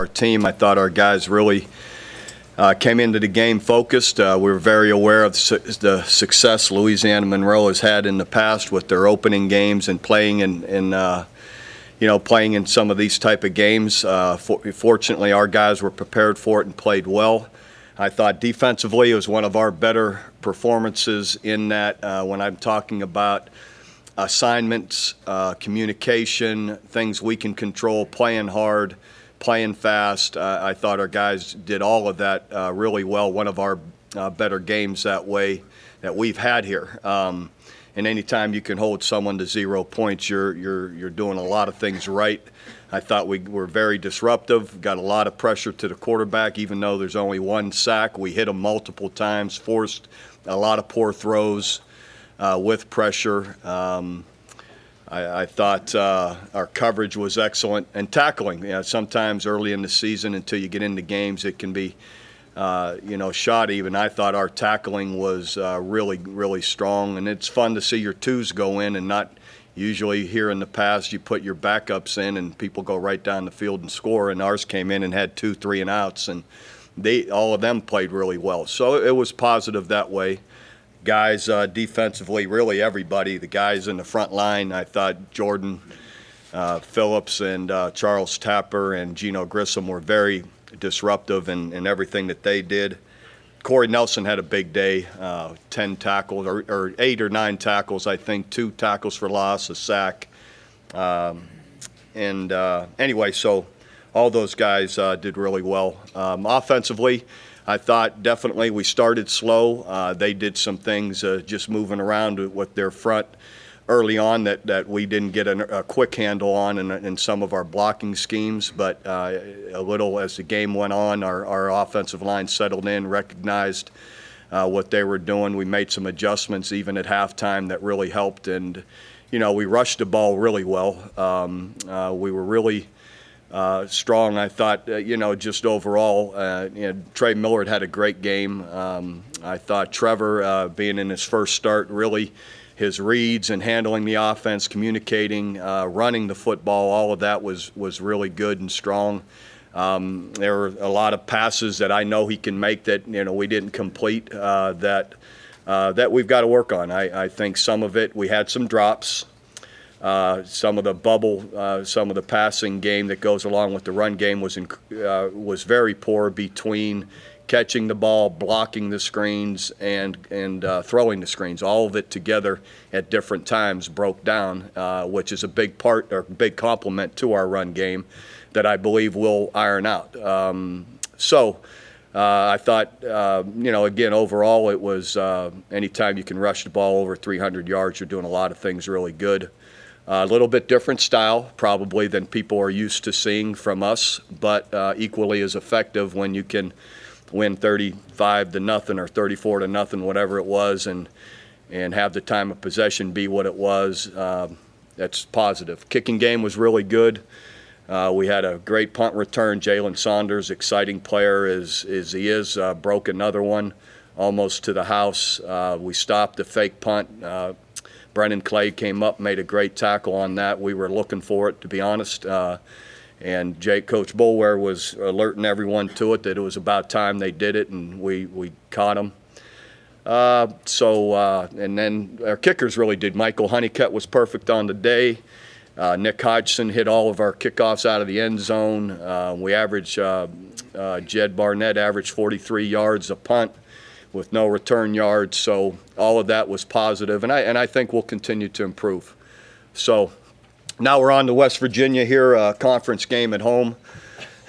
our team. I thought our guys really came into the game focused. We were very aware of the success Louisiana-Monroe has had in the past with their opening games and playing playing in some of these type of games. Fortunately, our guys were prepared for it and played well. I thought defensively it was one of our better performances in that when I'm talking about assignments, communication, things we can control, playing hard, playing fast. I thought our guys did all of that really well. One of our better games that way that we've had here. And anytime you can hold someone to 0 points, you're doing a lot of things right. I thought we were very disruptive, got a lot of pressure to the quarterback, even though there's only one sack. We hit him multiple times, forced a lot of poor throws with pressure. I thought our coverage was excellent, and tackling. Sometimes early in the season, until you get into games, it can be shot even. I thought our tackling was really, really strong, and it's fun to see your twos go in and not usually here in the past you put your backups in and people go right down the field and score, and ours came in and had 2 3 and outs, and all of them played really well. So it was positive that way. Guys defensively, really everybody, the guys in the front line, I thought Jordan Phillips and Charles Tapper and Gino Grissom were very disruptive in everything that they did. Corey Nelson had a big day, 10 tackles, or 8 or 9 tackles, I think, 2 tackles for loss, a sack. Anyway, so all those guys did really well. Offensively, I thought definitely we started slow. They did some things just moving around with their front early on that we didn't get a quick handle on in some of our blocking schemes, but a little as the game went on, our offensive line settled in, recognized what they were doing. We made some adjustments even at halftime that really helped, and we rushed the ball really well. We were really strong, I thought, just overall. Trey Millard had a great game. I thought Trevor, being in his first start, really his reads and handling the offense, communicating, running the football, all of that was really good and strong. There were a lot of passes that I know he can make that we didn't complete that we've got to work on. I think some of it we had some drops. Some of the bubble, some of the passing game that goes along with the run game was very poor between catching the ball, blocking the screens, and throwing the screens. All of it together at different times broke down, which is a big part or big complement to our run game that I believe we'll iron out. I thought, again, overall it was anytime you can rush the ball over 300 yards, you're doing a lot of things really good. A little bit different style probably than people are used to seeing from us, but equally as effective when you can win 35-0 or 34-0, whatever it was, and have the time of possession be what it was. That's positive. Kicking game was really good. We had a great punt return. Jalen Saunders, exciting player as he is, broke another one almost to the house. We stopped the fake punt. Brennan Clay came up, made a great tackle on that. We were looking for it, to be honest. And Coach Boulware was alerting everyone to it, that it was about time they did it, and we caught them. And then our kickers really did. Michael Honeycutt was perfect on the day. Nick Hodgson hit all of our kickoffs out of the end zone. We averaged, Jed Barnett averaged 43 yards a punt with no return yards, so all of that was positive, and I think we'll continue to improve. So now we're on to West Virginia here, a conference game at home.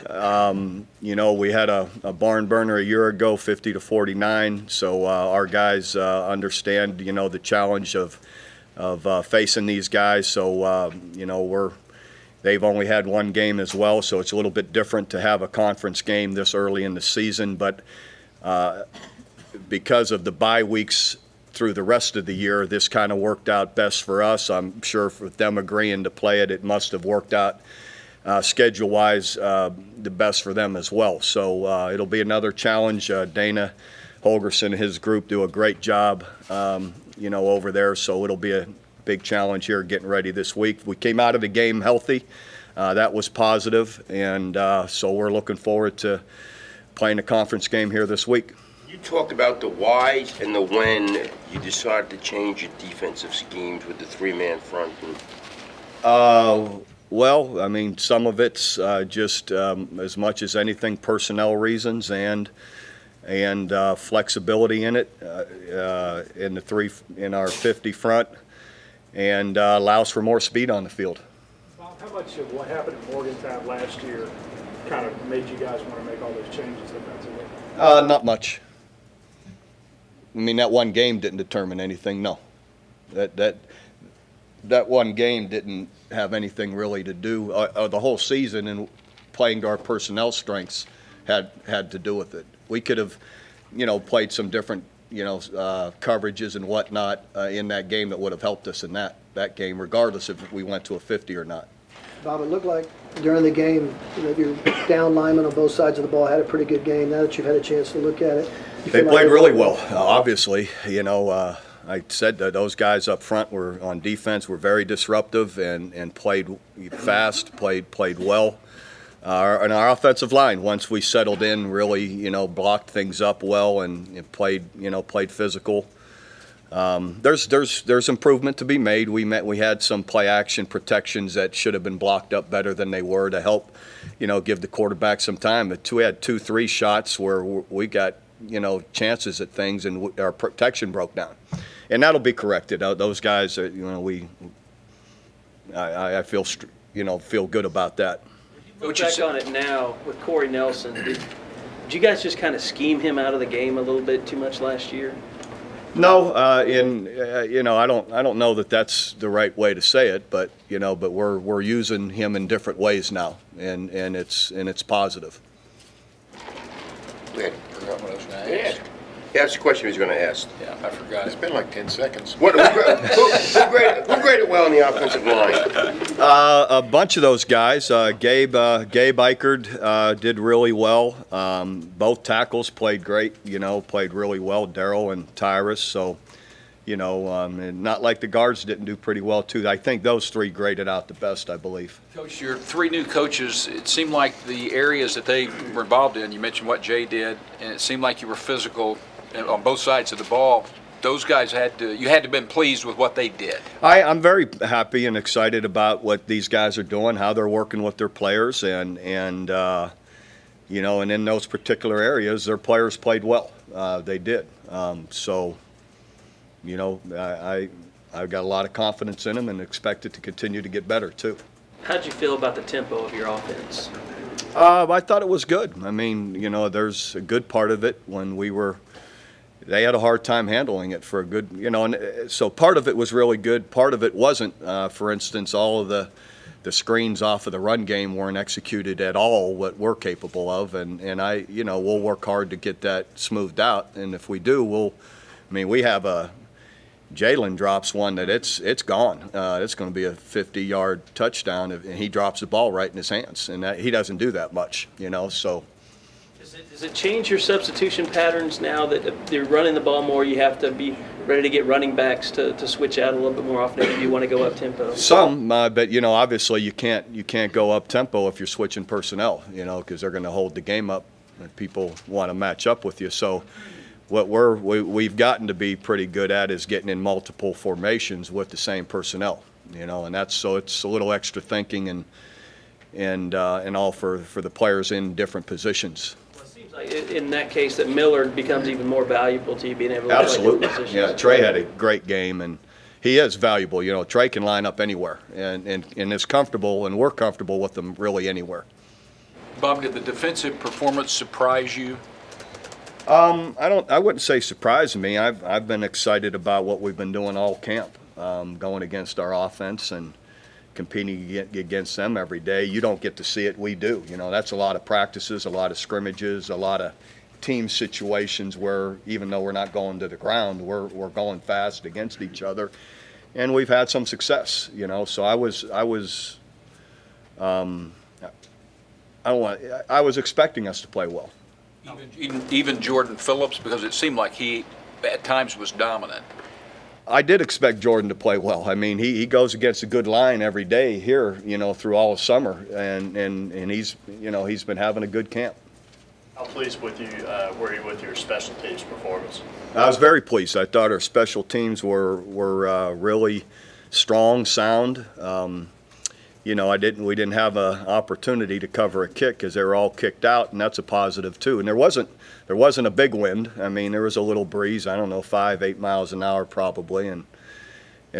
We had a barn burner a year ago, 50-49, so our guys understand, the challenge of facing these guys. So, they've only had one game as well, so it's a little bit different to have a conference game this early in the season, but because of the bye weeks through the rest of the year, this kind of worked out best for us. I'm sure with them agreeing to play it, it must have worked out schedule-wise the best for them as well. So it'll be another challenge. Dana Holgerson and his group do a great job, over there. So it'll be big challenge here getting ready this week. We came out of the game healthy. That was positive, and so we're looking forward to playing a conference game here this week. You talked about the whys and the when you decided to change your defensive schemes with the three-man front. Well, I mean, some of it's just as much as anything personnel reasons and flexibility in it in our 50 front, and allows for more speed on the field. Bob, how much of what happened in Morgantown last year kind of made you guys want to make all those changes defensively? Not much. I mean, that one game didn't determine anything. No, that one game didn't have anything really to do. The whole season and playing to our personnel strengths had to do with it. We could have, played some different, coverages and whatnot in that game that would have helped us in that game, regardless if we went to a 50 or not. Bob, it looked like during the game that your down linemen on both sides of the ball had a pretty good game. Now that you've had a chance to look at it, they played really well. Obviously, I said that those guys up front were on defense were very disruptive and played fast, played well. And our offensive line, once we settled in, really blocked things up well and played physical. There's improvement to be made. We had some play action protections that should have been blocked up better than they were to help give the quarterback some time. But we had 2-3 shots where we got chances at things and our protection broke down, and that'll be corrected. Those guys, I feel good about that. Look back on it now with Corey Nelson. Did you guys just kind of scheme him out of the game a little bit too much last year? No, I don't know that that's the right way to say it, but but we're using him in different ways now, and it's positive. Go ahead. I forgot what I was going to ask. That's the question he was going to ask. Yeah, I forgot. It's been like 10 seconds. Who graded well on the offensive line? A bunch of those guys. Gabe Eichard did really well. Both tackles played great. Played really well. Darryl and Tyrus. So, and not like the guards didn't do pretty well too. I think those three graded out the best, I believe. Coach, your three new coaches, it seemed like the areas that they were involved in, you mentioned what Jay did, and it seemed like you were physical on both sides of the ball. Those guys you had to have been pleased with what they did. I'm very happy and excited about what these guys are doing, how they're working with their players, and in those particular areas, their players played well. They did. So, I've got a lot of confidence in them and expect it to continue to get better too. How'd you feel about the tempo of your offense? I thought it was good. I mean, there's a good part of it when they had a hard time handling it for a good, and so part of it was really good. Part of it wasn't. For instance, all of the screens off of the run game weren't executed at all what we're capable of, and we'll work hard to get that smoothed out. And if we do, we have Jalen drops one that it's gone. It's going to be a 50-yard touchdown, and he drops the ball right in his hands, and he doesn't do that much, so. Does it change your substitution patterns now that you're running the ball more? You have to be ready to get running backs to switch out a little bit more often if you want to go up tempo. Some, but obviously you can't go up tempo if you're switching personnel, because they're going to hold the game up, and people want to match up with you. So, what we've gotten to be pretty good at is getting in multiple formations with the same personnel, and it's a little extra thinking and all for the players in different positions. In that case, that Miller becomes even more valuable to you being able to absolutely. Play yeah, Trey had a great game, and he is valuable. Trey can line up anywhere, and is comfortable, and we're comfortable with him really anywhere. Bob, did the defensive performance surprise you? I wouldn't say surprise me. I've been excited about what we've been doing all camp, going against our offense and competing against them every day. You don't get to see it. We do. That's a lot of practices, a lot of scrimmages, a lot of team situations where even though we're not going to the ground, we're going fast against each other, and we've had some success. So I was expecting us to play well. Even Jordan Phillips, because it seemed like he at times was dominant. I did expect Jordan to play well. I mean, he goes against a good line every day here, through all of summer, and he's been having a good camp. How pleased were you with your special teams performance? I was very pleased. I thought our special teams were really strong, sound. We didn't have an opportunity to cover a kick because they were all kicked out, and that's a positive too. And there wasn't a big wind. I mean, there was a little breeze. I don't know, 5-8 miles an hour probably, and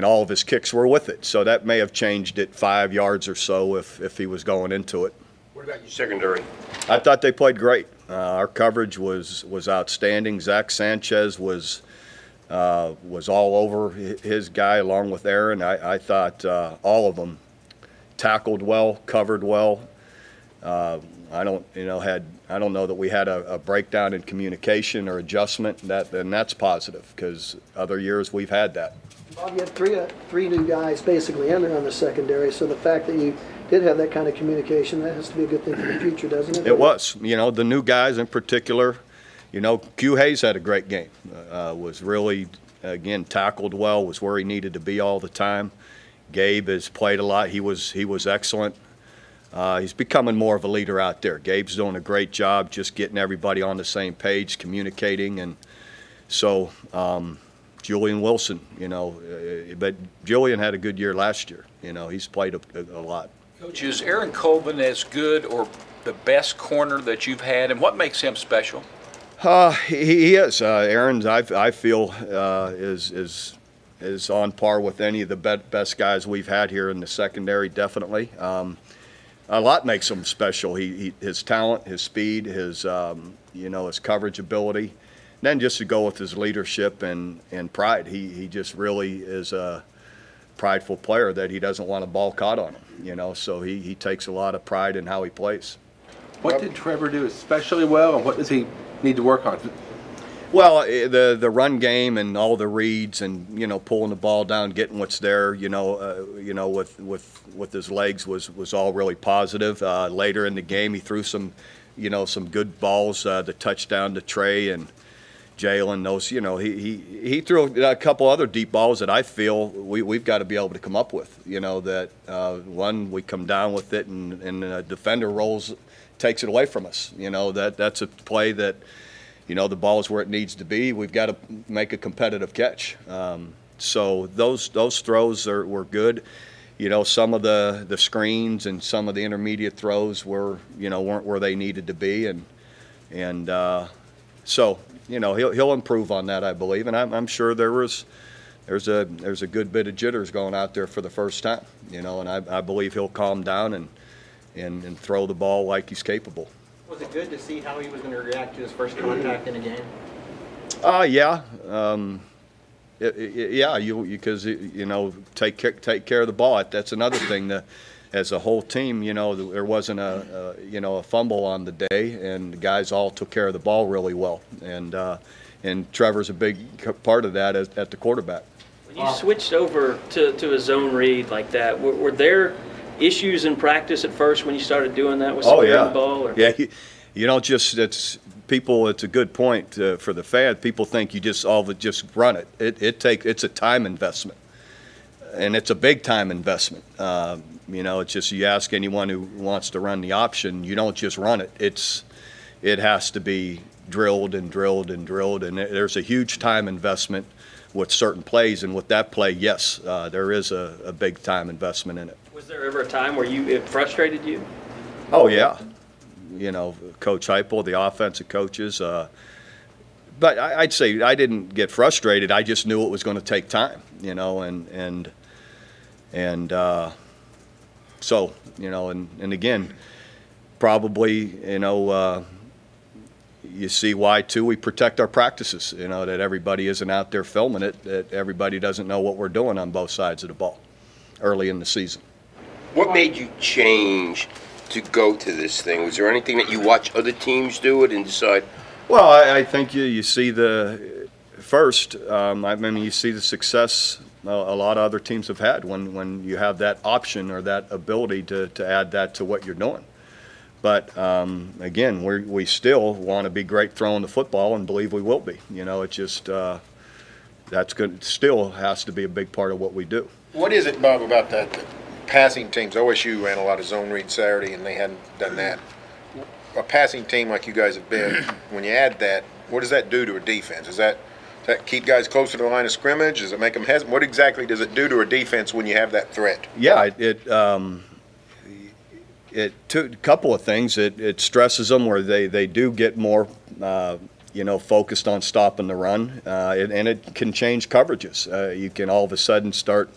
all of his kicks were with it. So that may have changed it 5 yards or so if he was going into it. What about your secondary? I thought they played great. Our coverage was outstanding. Zach Sanchez was all over his guy along with Aaron. I thought all of them tackled well, covered well. I don't know that we had a breakdown in communication or adjustment. And that's positive because other years we've had that. Bob, you had three new guys basically in there on the secondary, so the fact that you did have that kind of communication, that has to be a good thing for the future, doesn't it? It was. The new guys in particular, Q Hayes had a great game. Was really, again, tackled well, was where he needed to be all the time. Gabe has played a lot. He was excellent. He's becoming more of a leader out there. Gabe's doing a great job just getting everybody on the same page, communicating. And so Julian Wilson, but Julian had a good year last year. He's played a lot. Coach, is Aaron Colvin as good or the best corner that you've had, and what makes him special? He is. Aaron, I feel, is on par with any of the best guys we've had here in the secondary, definitely. A lot makes him special. His talent, his speed, his coverage ability. And then just to go with his leadership and pride. He just really is a prideful player that he doesn't want a ball caught on him, so he takes a lot of pride in how he plays. What did Trevor do especially well, and what does he need to work on? Well, the run game and all the reads and pulling the ball down, getting what's there, with his legs was all really positive. Later in the game, he threw some good balls, the touchdown to Trey and Jalen. Those, he threw a couple other deep balls that I feel we've got to be able to come up with. That one we come down with it and the defender takes it away from us. That's a play that. The ball's where it needs to be. We've got to make a competitive catch. So those throws were good. Some of the screens and some of the intermediate throws weren't where they needed to be, and so he'll improve on that, I believe. And I'm sure there's a good bit of jitters going out there for the first time. And I believe he'll calm down and throw the ball like he's capable. Was it good to see how he was going to react to his first contact in a game? Yeah. Because take care of the ball. That's another thing. As a whole team, there wasn't a fumble on the day, and the guys all took care of the ball really well. And Trevor's a big part of that at the quarterback. When you switched over to a zone read like that, were there issues in practice at first when you started doing that with the ball? Or? Yeah, it's a good point for the fan. People think you just run it. It's a time investment, and it's a big time investment. It's just you ask anyone who wants to run the option, you don't just run it. It has to be drilled and drilled and drilled, and there's a huge time investment with certain plays, and with that play, yes, there is a big time investment in it. Was there ever a time where it frustrated you? Oh, yeah. Coach Heupel, the offensive coaches. But I'd say I didn't get frustrated. I just knew it was going to take time, so, and again, probably, you see why, too, we protect our practices, that everybody isn't out there filming it, that everybody doesn't know what we're doing on both sides of the ball early in the season. What made you change to go to this thing? Was there anything that you watch other teams do it and decide? Well, I think you see you see the success a lot of other teams have had when you have that option or that ability to add that to what you're doing. But again, we still want to be great throwing the football and believe we will be. It's just that's good. Still has to be a big part of what we do. What is it, Bob, about that passing teams? OSU ran a lot of zone read Saturday, and they hadn't done that. A passing team like you guys have been, when you add that, what does that do to a defense? Does that keep guys closer to the line of scrimmage? Does it make them hesitant? What exactly does it do to a defense when you have that threat? Yeah, a couple of things. It stresses them where they do get more, focused on stopping the run, and it can change coverages. You can all of a sudden start,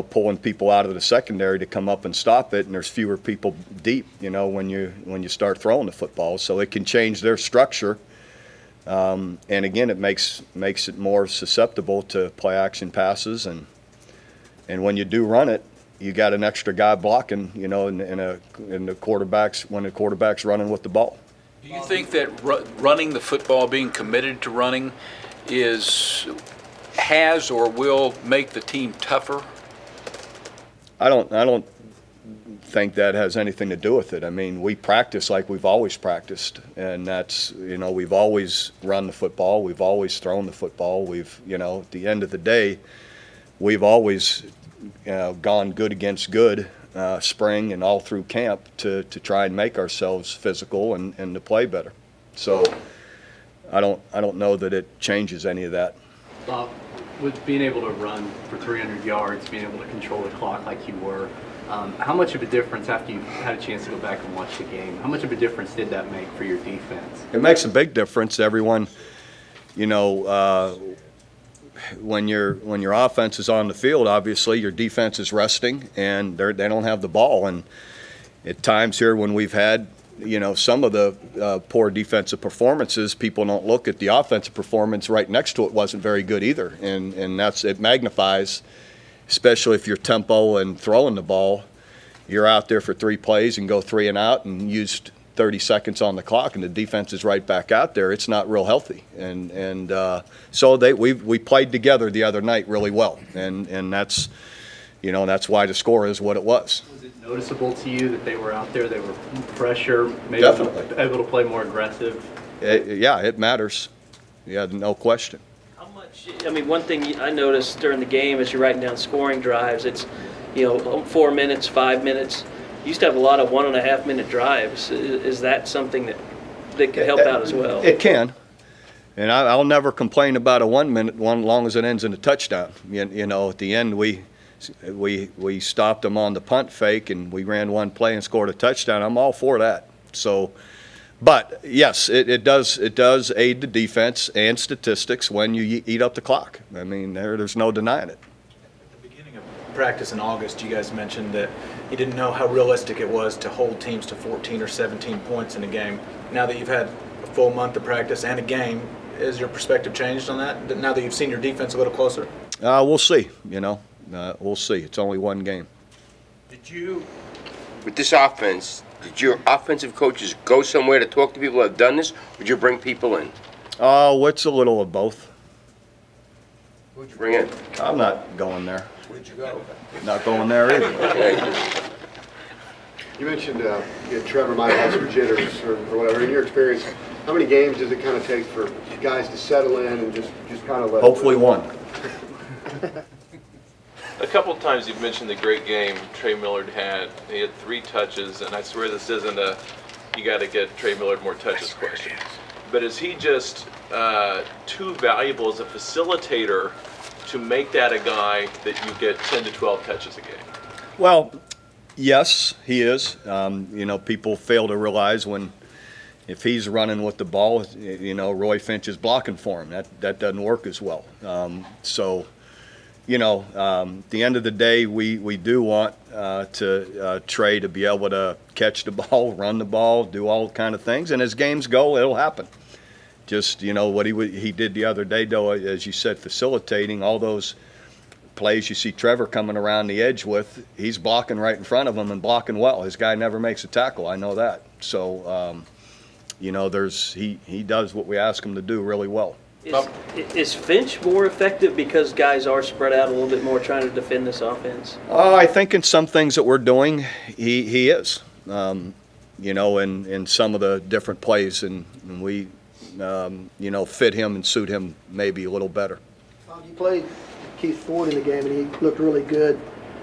pulling people out of the secondary to come up and stop it, and there's fewer people deep, when you start throwing the football. So it can change their structure, and again, it makes it more susceptible to play action passes, and when you do run it, you got an extra guy blocking, in the quarterbacks when the quarterback's running with the ball. Do you think that running the football, being committed to running, has or will make the team tougher? I don't think that has anything to do with it. I mean, we practice like we've always practiced, and that's, we've always run the football, we've always thrown the football, we've, at the end of the day, we've always gone good against good spring and all through camp to try and make ourselves physical and to play better. So I don't know that it changes any of that. Bob, with being able to run for 300 yards, being able to control the clock like you were, how much of a difference, after you had a chance to go back and watch the game, how much of a difference did that make for your defense? It makes a big difference. Everyone, when your offense is on the field, obviously your defense is resting and they don't have the ball. And at times here when we've had some of the poor defensive performances, people don't look at the offensive performance right next to it wasn't very good either, and it magnifies, especially if you're tempo and throwing the ball. You're out there for 3 plays and go 3 and out and used 30 seconds on the clock, and the defense is right back out there. It's not real healthy, and so we played together the other night really well, and that's that's why the score is what it was. Was it noticeable to you that they were out there, they were fresher, maybe Definitely. able to play more aggressive? Yeah, it matters. Yeah, no question. How much? I mean, one thing I noticed during the game as you're writing down scoring drives, it's 4 minutes, 5 minutes. You used to have a lot of 1.5 minute drives. Is that something that can help out as well? It can, and I'll never complain about a 1 minute one, long as it ends in a touchdown. At the end we stopped them on the punt fake and we ran one play and scored a touchdown. I'm all for that. So, but yes, it does aid the defense and statistics when you eat up the clock. I mean, there's no denying it. At the beginning of practice in August, you guys mentioned that you didn't know how realistic it was to hold teams to 14 or 17 points in a game. Now that you've had a full month of practice and a game, has your perspective changed on that? Now that you've seen your defense a little closer? We'll see. We'll see. It's only one game. With this offense, did your offensive coaches go somewhere to talk to people that have done this, or did you bring people in? It's a little of both. Who'd you bring in? I'm not going there. Where'd you go? Not going there either. You mentioned Trevor might have some jitters or whatever. In your experience, how many games does it kind of take for guys to settle in and just kind of let Hopefully one. A couple of times you've mentioned the great game Trey Millard had. He had 3 touches, and I swear this isn't a you got to get Trey Millard more touches question. But is he just too valuable as a facilitator to make that a guy that you get 10 to 12 touches a game? Well, yes, he is. People fail to realize if he's running with the ball, Roy Finch is blocking for him. That doesn't work as well. At the end of the day, we do want Trey to be able to catch the ball, run the ball, do all kind of things. And as games go, it'll happen. Just, what he did the other day, though, as you said, facilitating all those plays you see Trevor coming around the edge with, he's blocking right in front of him and blocking well. His guy never makes a tackle. I know that. So, he does what we ask him to do really well. Is Finch more effective because guys are spread out a little bit more trying to defend this offense? I think in some things that we're doing, he is. In some of the different plays, and we, fit him and suit him maybe a little better. You played Keith Ford in the game, and he looked really good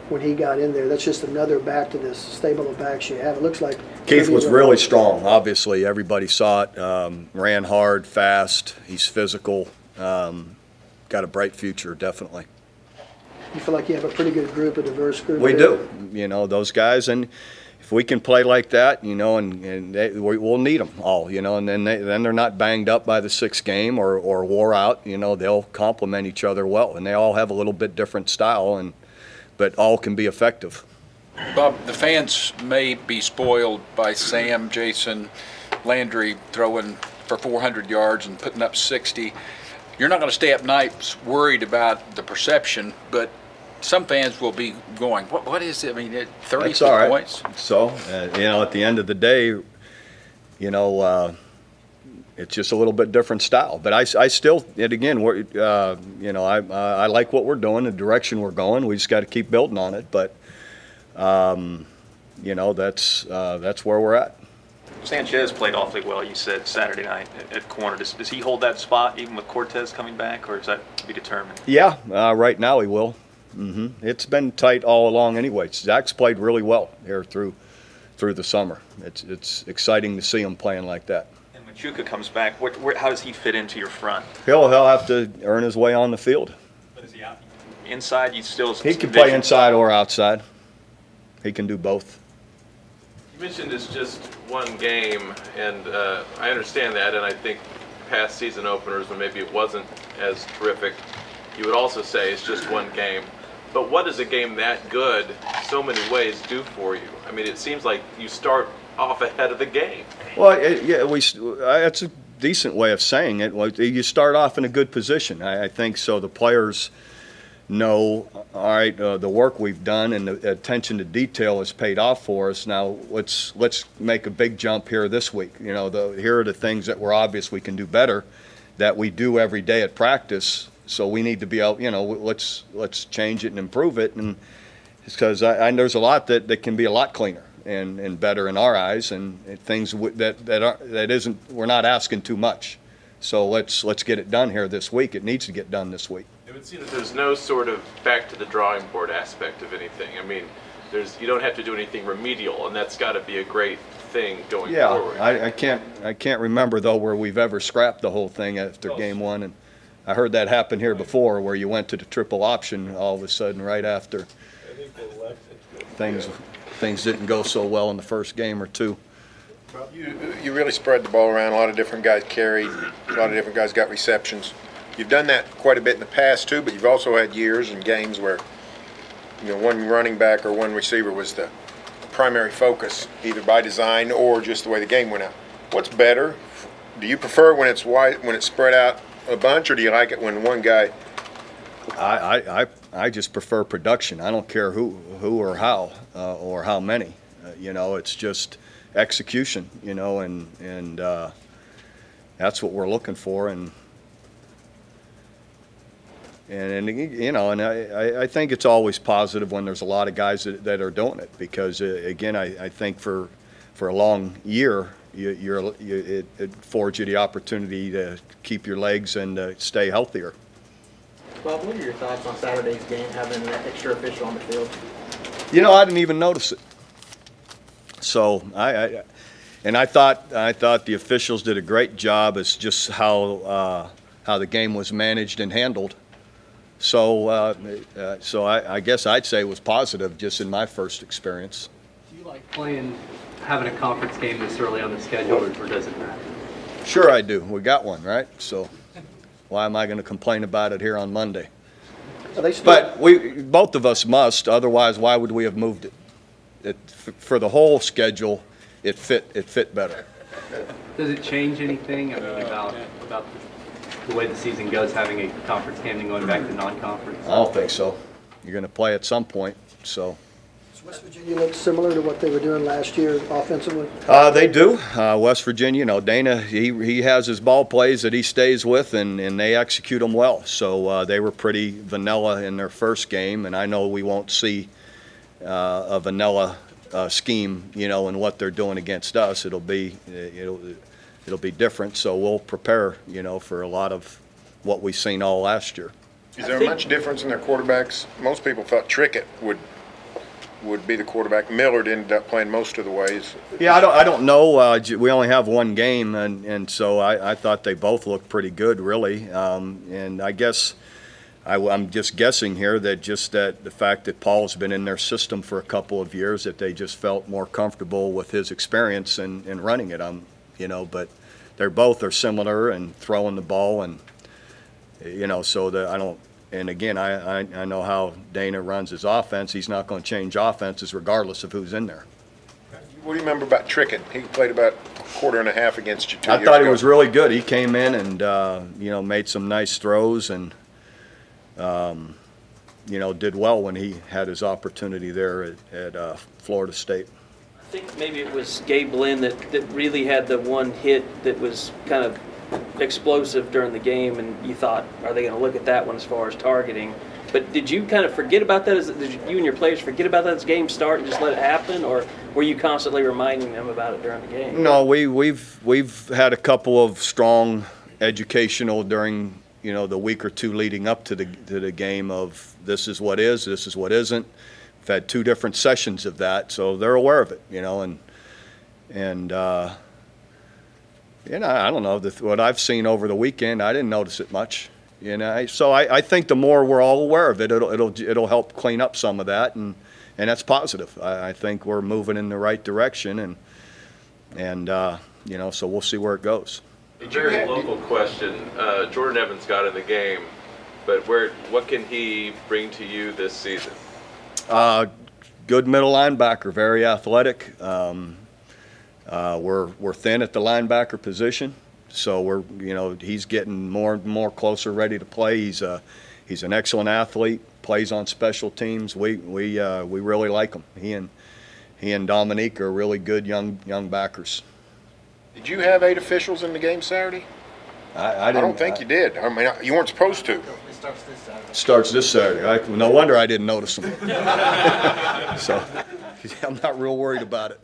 when he got in there. That's just another back to this stable of backs you have. It looks like Keith was really strong. Obviously, everybody saw it. Ran hard, fast. He's physical. Got a bright future, definitely. You feel like you have a pretty good group, a diverse group. We do. You know, those guys, and if we can play like that, you know, and we'll need them all, you know, and then they're not banged up by the sixth game or wore out. You know, they'll complement each other well, and they all have a little bit different style, but all can be effective. Bob, the fans may be spoiled by Sam, Jason, Landry throwing for 400 yards and putting up 60. You're not going to stay up nights worried about the perception, but some fans will be going, what is it? I mean, 30 points? So, you know, at the end of the day, you know, it's just a little bit different style. But I still, and again, you know, I like what we're doing, the direction we're going. We just got to keep building on it. But, you know, that's where we're at. Sanchez played awfully well, you said, Saturday night at corner. Does he hold that spot even with Cortez coming back, or is that to be determined? Yeah, right now he will. It's been tight all along anyway. Zach's played really well here through the summer. It's exciting to see him playing like that. And when Chuka comes back, how does he fit into your front? He'll have to earn his way on the field. But is he out? Inside, you still. He can play inside or outside. He can do both. You mentioned it's just one game, and I understand that, and I think past season openers when maybe it wasn't as terrific, you would also say it's just one game. But what does a game that good, so many ways, do for you? I mean, it seems like you start off ahead of the game. Well, yeah, that's a decent way of saying it. Well, you start off in a good position. I think so. The players know, all right, the work we've done and the attention to detail has paid off for us. Now let's make a big jump here this week. You know, here are the things that we're obvious we can do better, that we do every day at practice. So we need to be out, you know, let's change it and improve it. And because there's a lot that can be a lot cleaner and better in our eyes, and things that isn't, we're not asking too much. So let's get it done here this week. It needs to get done this week. It would seem that there's no sort of back to the drawing board aspect of anything. I mean, you don't have to do anything remedial, and that's got to be a great thing going forward. Yeah, I can't remember though where we've ever scrapped the whole thing after game one, and I heard that happen here before, where you went to the triple option all of a sudden right after things didn't go so well in the first game or two. You really spread the ball around. A lot of different guys carried. A lot of different guys got receptions. You've done that quite a bit in the past too, but you've also had years and games where, you know, one running back or one receiver was the primary focus, either by design or just the way the game went out. What's better? Do you prefer when it's wide, when it's spread out a bunch, or do you like it when one guy? I just prefer production. I don't care who or how many. You know, it's just execution. You know, and that's what we're looking for. And you know, and I think it's always positive when there's a lot of guys that are doing it, because again, I think for a long year, it affords you the opportunity to keep your legs and stay healthier. Bob, what are your thoughts on Saturday's game, having an extra official on the field? You know, I didn't even notice it. So I thought the officials did a great job as just how the game was managed and handled. So I guess I'd say it was positive just in my first experience. Do you like having a conference game this early on the schedule, or does it matter? Sure I do. We got one, right? So why am I going to complain about it here on Monday? But both of us must. Otherwise, why would we have moved it? For the whole schedule, it fit better. Does it change anything? I mean, about the way the season goes, having a conference game and going back to non-conference? I don't think so. You're going to play at some point, so. Does West Virginia look similar to what they were doing last year offensively? They do. West Virginia, you know, Dana, he has his ball plays that he stays with, and they execute them well. So they were pretty vanilla in their first game, and I know we won't see a vanilla scheme, you know, in what they're doing against us. It'll be different. So we'll prepare, you know, for a lot of what we've seen all last year. Is there much difference in their quarterbacks? Most people thought Trickett would be the quarterback. Millard ended up playing most of the ways. Yeah, I don't know. We only have one game, and so I thought they both looked pretty good, really. And I guess I'm just guessing here that the fact that Paul's been in their system for a couple of years, that they just felt more comfortable with his experience in running it. But they're both are similar and throwing the ball, and so that I don't. And again, I know how Dana runs his offense. He's not going to change offenses regardless of who's in there. What do you remember about Trickett? He played about a quarter and a half against you 2 years ago. I thought he was really good. He came in and made some nice throws and did well when he had his opportunity there at Florida State. I think maybe it was Gabe Lynn that really had the one hit that was kind of explosive during the game, and you thought, are they going to look at that one as far as targeting? But did you kind of forget about that? Did you and your players forget about that as game start and just let it happen, or were you constantly reminding them about it during the game? No, we've had a couple of strong educational during the week or two leading up to the game of this is what is, this is what isn't. We've had 2 different sessions of that, so they're aware of it, I don't know, what I've seen over the weekend, I didn't notice it much. So I think the more we're all aware of it, it'll help clean up some of that, and that's positive. I think we're moving in the right direction, and so we'll see where it goes. A very local question. Jordan Evans got in the game, but what can he bring to you this season? Good middle linebacker, very athletic. We're thin at the linebacker position, so he's getting more and more closer, ready to play. He's an excellent athlete, plays on special teams. We really like him. He and Dominique are really good young backers. Did you have 8 officials in the game Saturday? I don't think you did. I mean, you weren't supposed to. It starts this Saturday. Starts this Saturday. No wonder I didn't notice them. So I'm not real worried about it.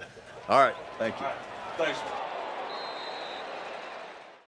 All right, thank you. Thanks.